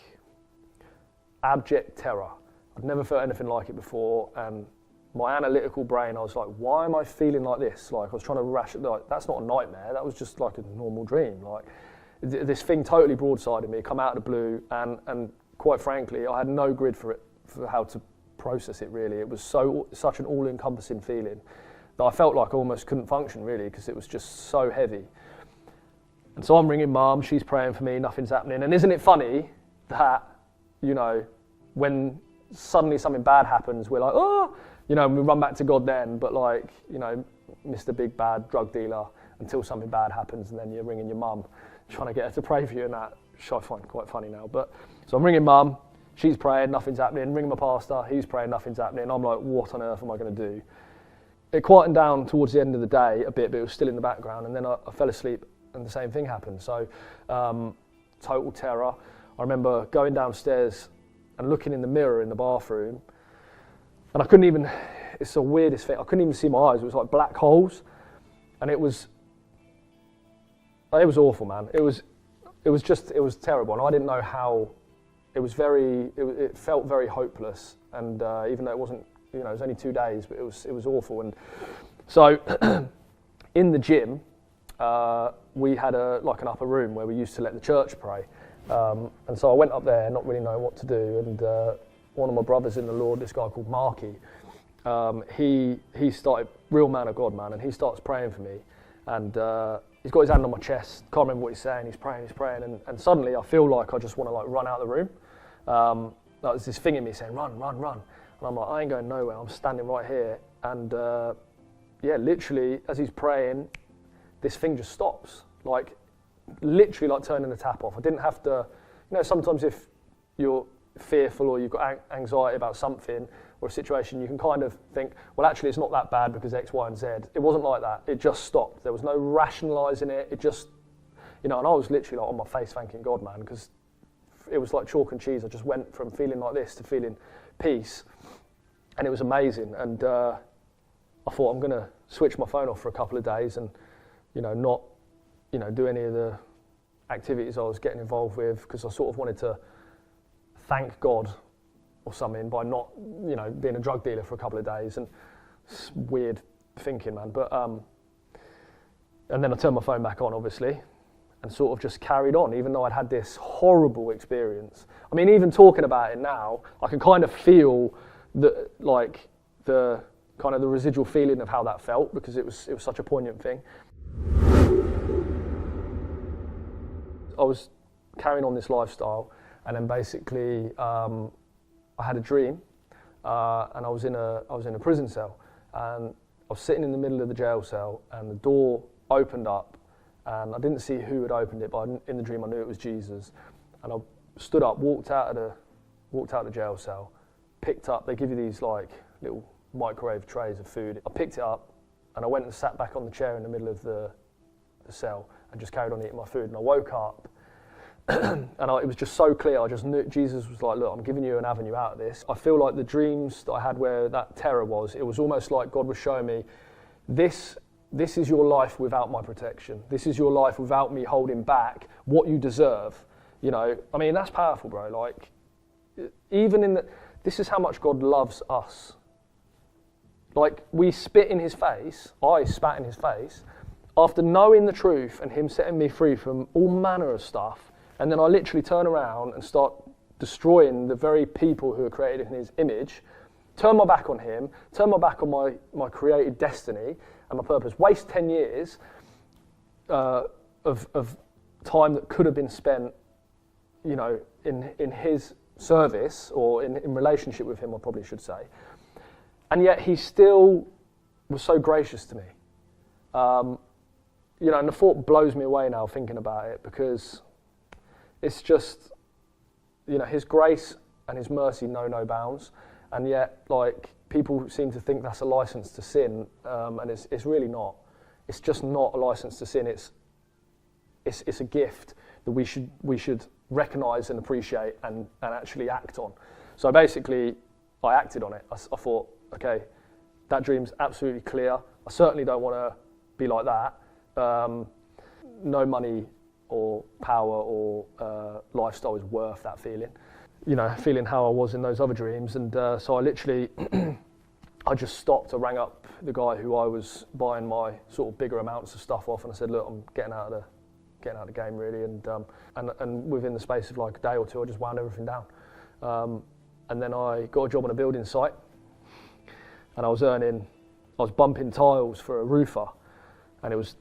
abject terror. I'd never felt anything like it before, and my analytical brain, I was like, why am I feeling like this? Like I was trying to like, that's not a nightmare, that was just like a normal dream. Like this thing totally broadsided me, come out of the blue, and quite frankly, I had no grid for how to process it really. It was such an all-encompassing feeling that I felt like I almost couldn't function really, because it was just so heavy. And so I'm ringing Mum, she's praying for me, nothing's happening. And isn't it funny that, you know, when suddenly something bad happens, we're like, oh, you know, and we run back to God then, but like, you know, Mr. Big Bad drug dealer, until something bad happens, and then you're ringing your mum, trying to get her to pray for you, and that, which I find quite funny now. But so I'm ringing Mum, she's praying, nothing's happening, ringing my pastor, he's praying, nothing's happening. I'm like, what on earth am I going to do? It quietened down towards the end of the day a bit, but it was still in the background, and then I fell asleep, and the same thing happened. So total terror. I remember going downstairs and looking in the mirror in the bathroom, and I couldn't even, it's the weirdest thing, I couldn't even see my eyes. It was like black holes, and it was awful, man. It was terrible, and I didn't know how. It felt very hopeless, and even though it wasn't, you know, it was only 2 days, but it was awful. And so in the gym, we had an upper room where we used to let the church pray. And so I went up there, not really knowing what to do, and one of my brothers in the Lord, this guy called Marky, he started, real man of God, man, and he starts praying for me, and he's got his hand on my chest, can't remember what he's saying, he's praying, and suddenly I feel like I just want to like run out of the room. There's this thing in me saying, run, and I'm like, I ain't going nowhere, I'm standing right here, and literally, as he's praying, this thing just stops, like, literally like turning the tap off. I didn't have to, you know, sometimes if you're fearful or you've got anxiety about something or a situation, you can kind of think, well, actually it's not that bad because X, Y, and Z. It wasn't like that. It just stopped. There was no rationalising it. It just, you know, and I was literally like on my face thanking God, man, because it was like chalk and cheese. I just went from feeling like this to feeling peace, and it was amazing. And I thought, I'm going to switch my phone off for a couple of days and, you know, not, you know, do any of the activities I was getting involved with, because I sort of wanted to thank God or something by not, you know, being a drug dealer for a couple of days. And it's weird thinking, man. But and then I turned my phone back on, obviously, and sort of just carried on, even though I'd had this horrible experience. I mean, even talking about it now, I can kind of feel the kind of the residual feeling of how that felt, because it was such a poignant thing. I was carrying on this lifestyle, and then basically I had a dream, and I was in a prison cell, and I was sitting in the middle of the jail cell, and the door opened up, and I didn't see who had opened it, but in the dream I knew it was Jesus. And I stood up, walked out of the jail cell, picked up. They give you these like little microwave trays of food. I picked it up, and I went and sat back on the chair in the middle of the cell and just carried on eating my food. And I woke up, and it was just so clear. I just knew Jesus was like, look, I'm giving you an avenue out of this. I feel like the dreams that I had where that terror was, it was almost like God was showing me, this is your life without my protection. This is your life without me holding back what you deserve. You know, I mean, that's powerful, bro. Like, even this is how much God loves us. Like, we spit in his face, I spat in his face, after knowing the truth and him setting me free from all manner of stuff, and then I literally turn around and start destroying the very people who are created in his image, turn my back on him, turn my back on my created destiny and my purpose, waste 10 years of time that could have been spent, you know, in his service or in relationship with him, I probably should say. And yet he still was so gracious to me. You know, and the thought blows me away now thinking about it, because it's just, you know, his grace and his mercy know no bounds. And yet, like, people seem to think that's a license to sin, and it's really not. It's just not a license to sin. It's a gift that we should recognise and appreciate and actually act on. So basically, I acted on it. I thought, okay, that dream's absolutely clear. I certainly don't want to be like that. No money or power or lifestyle is worth that feeling. You know, feeling how I was in those other dreams. And so I literally, I just stopped. I rang up the guy who I was buying my sort of bigger amounts of stuff off, and I said, look, I'm getting out of the game really, and within the space of like a day or two, I just wound everything down. And then I got a job on a building site, and I was bumping tiles for a roofer, and it was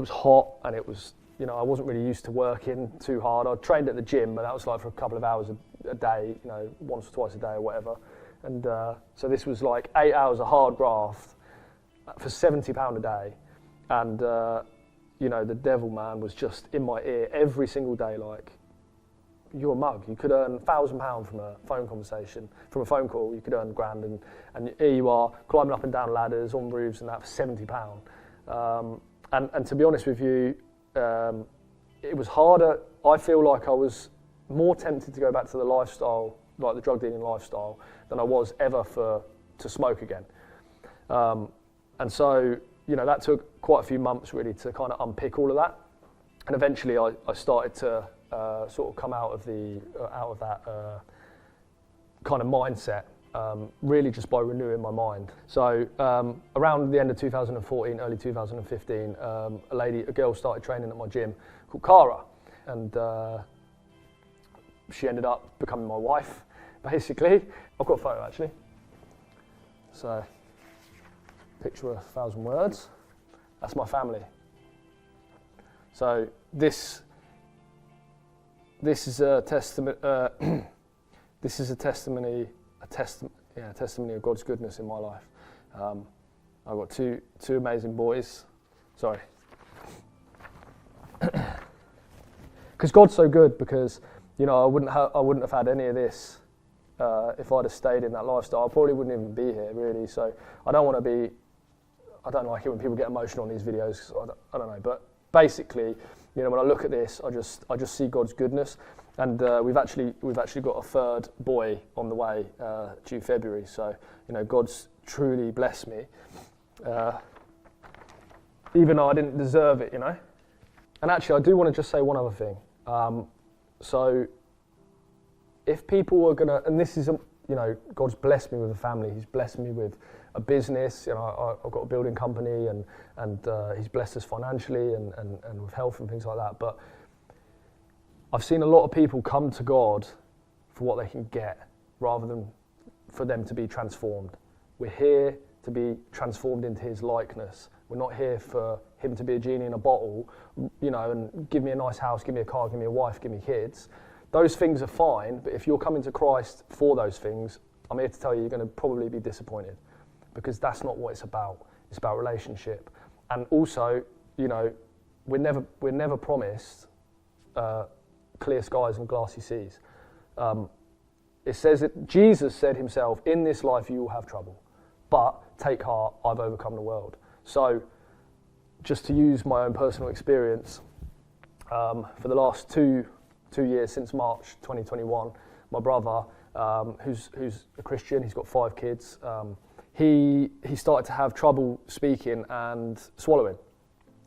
hot, and it was, I wasn't really used to working too hard. I trained at the gym, but that was like for a couple of hours a day, once or twice a day or whatever. And so this was like 8 hours of hard graft for £70 a day, and the devil, man, was just in my ear every single day, like, you're a mug. You could earn £1,000 from a phone conversation, from a phone call. You could earn £1,000, and here you are climbing up and down ladders on roofs and that for £70. And to be honest with you, it was harder. I feel like I was more tempted to go back to the lifestyle, like the drug dealing lifestyle, than I was ever to smoke again. And so, that took quite a few months really to kind of unpick all of that. And eventually I started to sort of come out of that kind of mindset, really just by renewing my mind. So around the end of 2014, early 2015, a girl started training at my gym called Cara, and she ended up becoming my wife, basically. I've got a photo actually. So, picture of 1,000 words. That's my family. So this is a testament. This is a testimony of God's goodness in my life. I've got two amazing boys. Sorry, because God's so good. Because I wouldn't have had any of this if I'd have stayed in that lifestyle. I probably wouldn't even be here, really. So I don't like it when people get emotional on these videos. I don't know, but basically, when I look at this, I just see God's goodness, and we've actually got a third boy on the way due February. So God's truly blessed me, even though I didn't deserve it. And actually, I do want to just say one other thing. So if people are gonna, and this is God's blessed me with a family. He's blessed me with a business. I've got a building company, and He's blessed us financially and with health and things like that. But I've seen a lot of people come to God for what they can get, rather than for them to be transformed. We're here to be transformed into His likeness. We're not here for Him to be a genie in a bottle, and give me a nice house, give me a car, give me a wife, give me kids. Those things are fine, but if you're coming to Christ for those things, I'm here to tell you, you're going to probably be disappointed, because that's not what it's about. It's about relationship. And also, we're never promised clear skies and glassy seas. It says that Jesus said Himself, in this life you will have trouble, but take heart, I've overcome the world. So, just to use my own personal experience, for the last two years, since March 2021, my brother, who's a Christian, he's got 5 kids, he started to have trouble speaking and swallowing.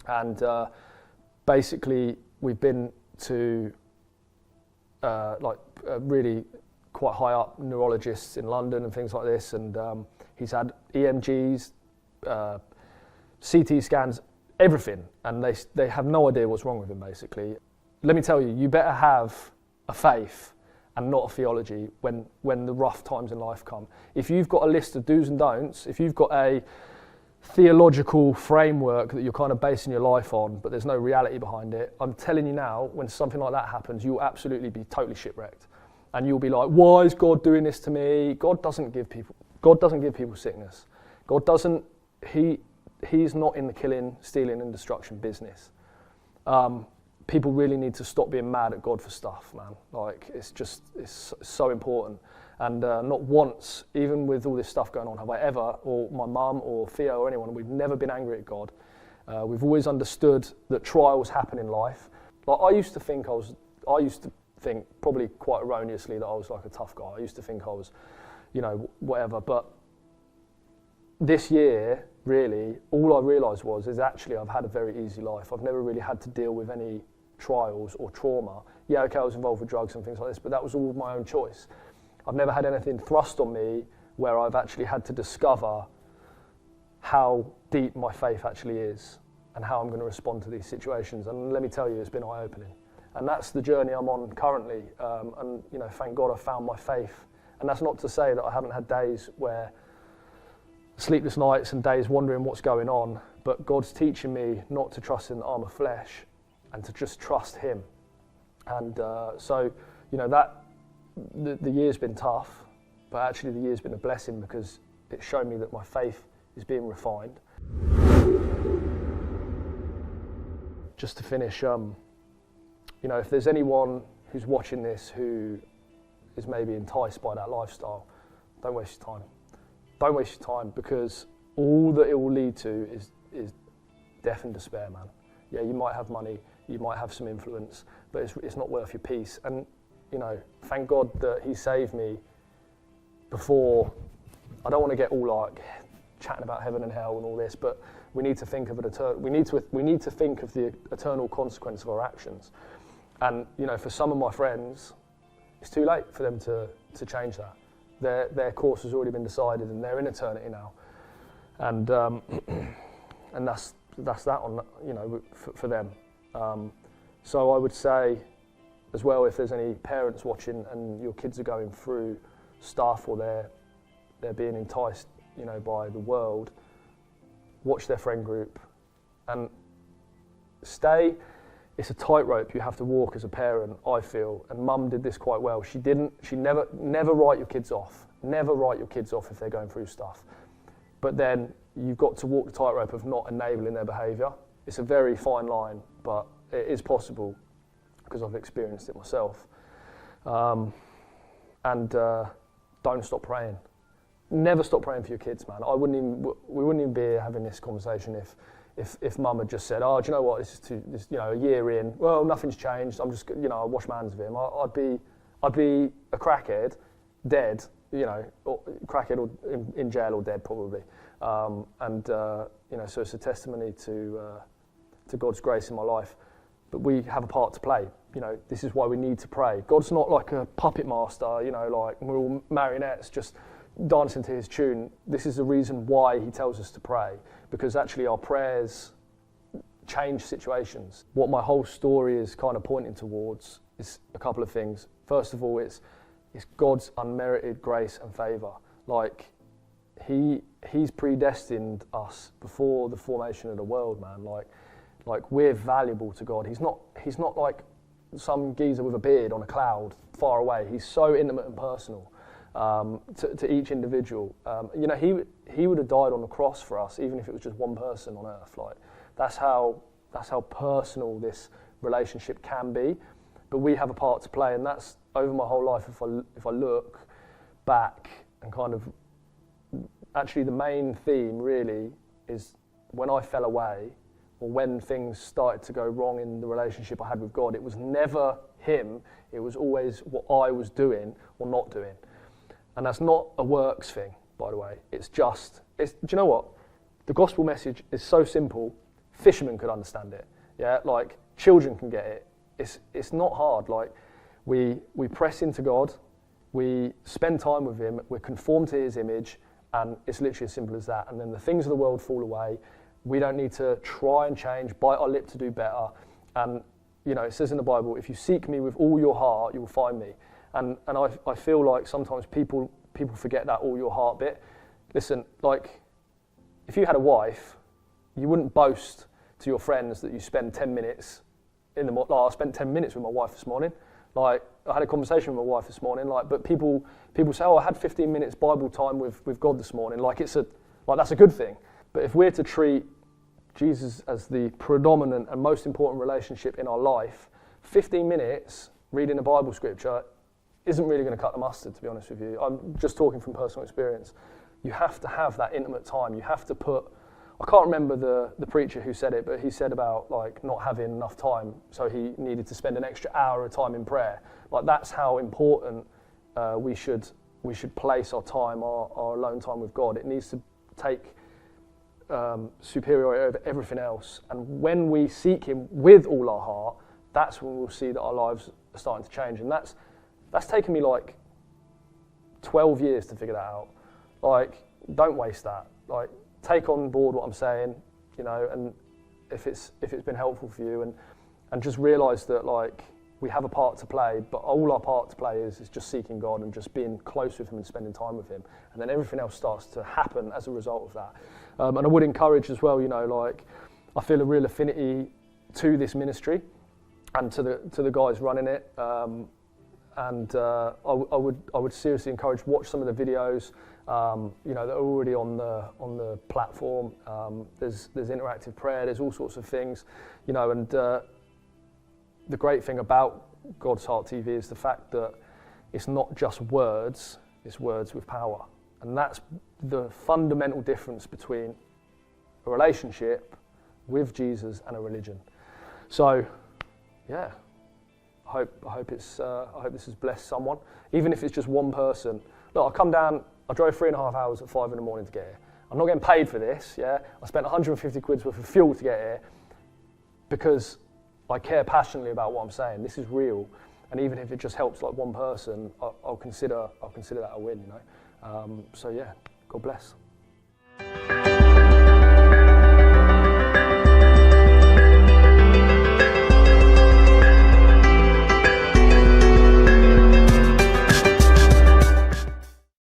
And basically, we've been to really quite high up neurologists in London and things like this, and he's had EMGs, CT scans, everything, and they have no idea what's wrong with him, basically. Let me tell you, you better have a faith and not a theology when the rough times in life come. If you've got a list of do's and don'ts, if you've got a theological framework that you're kind of basing your life on, but there's no reality behind it, I'm telling you now, when something like that happens, you'll absolutely be totally shipwrecked. And you'll be like, why is God doing this to me? God doesn't give people sickness. He's not in the killing, stealing and destruction business. People really need to stop being mad at God for stuff, man. Like, it's so important. And not once, even with all this stuff going on, have I ever, or my mum or Theo or anyone, we've never been angry at God. We've always understood that trials happen in life. Like, I used to think probably quite erroneously that I was like a tough guy. I used to think I was, whatever. But this year, really, all I realised is actually I've had a very easy life. I've never really had to deal with any trials or trauma. Yeah, okay, I was involved with drugs and things like this, but that was all my own choice. I've never had anything thrust on me where I've actually had to discover how deep my faith actually is and how I'm going to respond to these situations. And let me tell you, it's been eye-opening. And that's the journey I'm on currently. And you know, thank God I found my faith. And that's not to say that I haven't had days where sleepless nights and days wondering what's going on, but God's teaching me not to trust in the arm of flesh and to just trust Him. And so, you know, that the year's been tough, but actually the year's been a blessing because it's shown me that my faith is being refined. Just to finish, you know, if there's anyone who's watching this who is maybe enticed by that lifestyle, don't waste your time. Don't waste your time, because all that it will lead to is death and despair, man. Yeah, you might have money, you might have some influence, but it's not worth your peace. And, you know, thank God that He saved me before. I don't want to get all like chatting about heaven and hell and all this, but we need to think of we need to think of the eternal consequence of our actions. And, you know, for some of my friends, it's too late for them to change that. Their course has already been decided and they're in eternity now. And and that's that on, you know, for them. So I would say as well, if there's any parents watching and your kids are going through stuff or they're being enticed, you know, by the world, watch their friend group and stay. It's a tightrope you have to walk as a parent, I feel, and Mum did this quite well. She never write your kids off. Never write your kids off if they're going through stuff. But then you've got to walk the tightrope of not enabling their behaviour. It's a very fine line, but it is possible because I've experienced it myself. And don't stop praying. Never stop praying for your kids, man. We wouldn't even be having this conversation if Mum had just said, "Oh, do you know what? This, you know, a year in. Well, nothing's changed. I'm just, you know, I wash my hands of him." I'd be a crackhead, dead. You know, or crackhead or in jail or dead probably. You know, so it's a testimony to God's grace in my life. But we have a part to play. You know, this is why we need to pray. God's not like a puppet master. You know, like we're all marionettes just dancing to His tune. This is the reason why He tells us to pray, because actually our prayers change situations. What my whole story is kind of pointing towards is a couple of things. First of all, it's God's unmerited grace and favour. Like He's predestined us before the formation of the world, man. Like we're valuable to God. He's not like some geezer with a beard on a cloud far away. He's so intimate and personal. To each individual. You know, he would have died on the cross for us, even if it was just one person on earth. Like that's how personal this relationship can be. But we have a part to play, and that's over my whole life. If I look back and kind of, actually the main theme really is when I fell away, or when things started to go wrong in the relationship I had with God. It was never Him. It was always what I was doing or not doing. And that's not a works thing, by the way. Do you know what? The gospel message is so simple, fishermen could understand it. Yeah, like children can get it. It's not hard. Like we press into God, we spend time with Him, we're conformed to His image, and it's literally as simple as that. And then the things of the world fall away. We don't need to try and change, bite our lip to do better. And you know, it says in the Bible, if you seek me with all your heart, you will find me. And I feel like sometimes people forget that all your heart bit. Listen, like, if you had a wife, you wouldn't boast to your friends that you spend 10 minutes in the morning. Like, I spent 10 minutes with my wife this morning. Like, I had a conversation with my wife this morning. Like, but people say, "Oh, I had 15 minutes Bible time with God this morning." Like, that's a good thing. But if we're to treat Jesus as the predominant and most important relationship in our life, 15 minutes reading a Bible scripture isn't really going to cut the mustard, to be honest with you. I'm just talking from personal experience. You have to have that intimate time. You have to I can't remember the preacher who said it, but he said about like not having enough time, so he needed to spend an extra hour of time in prayer. Like that's how important we should place our time, our alone time with God. It needs to take superiority over everything else. And when we seek Him with all our heart, that's when we'll see that our lives are starting to change. And that's taken me like 12 years to figure that out. like, don't waste that. Like, take on board what I'm saying, you know, and if it's been helpful for you, and just realise that, like, we have a part to play, but all our part to play is just seeking God and just being close with him and spending time with him. And then everything else starts to happen as a result of that. And I would encourage as well, you know, like, I feel a real affinity to this ministry and to the guys running it. I would seriously encourage, watch some of the videos, you know, that are already on the platform. There's interactive prayer, there's all sorts of things, you know, and the great thing about God's Heart TV is the fact that it's not just words, it's words with power. And that's the fundamental difference between a relationship with Jesus and a religion. So, yeah, I hope this has blessed someone, even if it's just one person. Look, I come down, I drove 3.5 hours at 5 a.m. to get here. I'm not getting paid for this, yeah? I spent 150 quid worth of fuel to get here because I care passionately about what I'm saying. This is real, and even if it just helps like one person, I'll consider that a win, you know. So yeah, God bless.